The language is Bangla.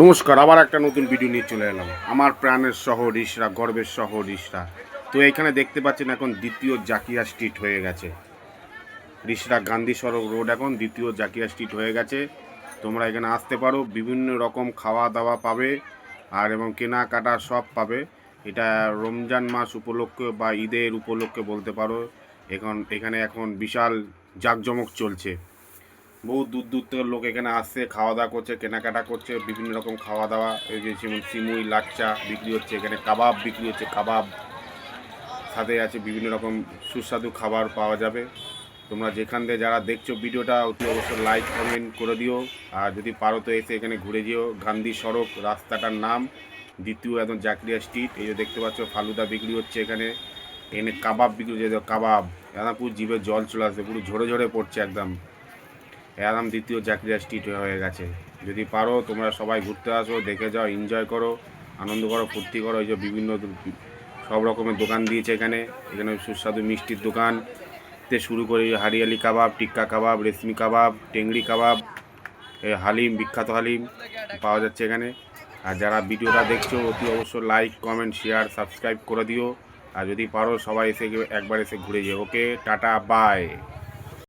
নমস্কার, আবার একটা নতুন ভিডিও নিয়ে চলে এলাম। আমার প্রাণের শহর ইশরা, গর্বের শহর ইশরা। তো এখানে দেখতে পাচ্ছেন এখন দ্বিতীয় জাকিয়া স্ট্রিট হয়ে গেছে। ইশরা গান্ধী সড়ক রোড এখন দ্বিতীয় জাকিয়া স্ট্রিট হয়ে গেছে। তোমরা এখানে আসতে পারো, বিভিন্ন রকম খাওয়া দাওয়া পাবে আর এবং কেনাকাটা সব পাবে। এটা রমজান মাস উপলক্ষে বা ঈদের উপলক্ষে বলতে পারো। এখানে এখন বিশাল জাঁকজমক চলছে। বহু দূর দূর থেকে লোক এখানে আসছে, খাওয়া দাওয়া করছে, কেনাকাটা করছে, বিভিন্ন রকম খাওয়া দাওয়া। এই যে যেমন সিমুই লাচ্চা বিক্রি হচ্ছে, এখানে কাবাব বিক্রি হচ্ছে, কাবাব সাথে আছে বিভিন্ন রকম সুস্বাদু খাবার পাওয়া যাবে। তোমরা যেখান থেকে যারা দেখছো ভিডিওটা অতি অবশ্যই লাইক কমেন্ট করে দিও। আর যদি পারো তো এসে এখানে ঘুরে যেও। গান্ধী সড়ক রাস্তাটার নাম, দ্বিতীয় একদম জাকরিয়া স্ট্রিট। এই যে দেখতে পাচ্ছ ফালুদা বিক্রি হচ্ছে এখানে। এখানে কাবাব বিক্রি হচ্ছে, কাবাব একদম পুরো জিভে জল চলে আসছে, পুরো ঝরে ঝরে পড়ছে একদম। একদম দ্বিতীয় জাকরিয়া স্ট্রিট হয়ে গেছে। যদি পারো তোমরা সবাই ঘুরতে আসো, দেখে যাও, এনজয় করো, আনন্দ করো, ফুর্তি করো। এই যে বিভিন্ন সব রকমের দোকান দিয়েছে এখানে। এখানে সুস্বাদু মিষ্টির দোকান তে শুরু করে হারিয়ালি কাবাব, টিক্কা কাবাব, রেশমি কাবাব, টেংরি কাবাব, হালিম, বিখ্যাত হালিম পাওয়া যাচ্ছে এখানে। আর যারা ভিডিওটা দেখছো অতি অবশ্যই লাইক কমেন্ট শেয়ার সাবস্ক্রাইব করে দিও। আর যদি পারো সবাই এসে একবার এসে ঘুরে যেও। ওকে, টাটা, বাই।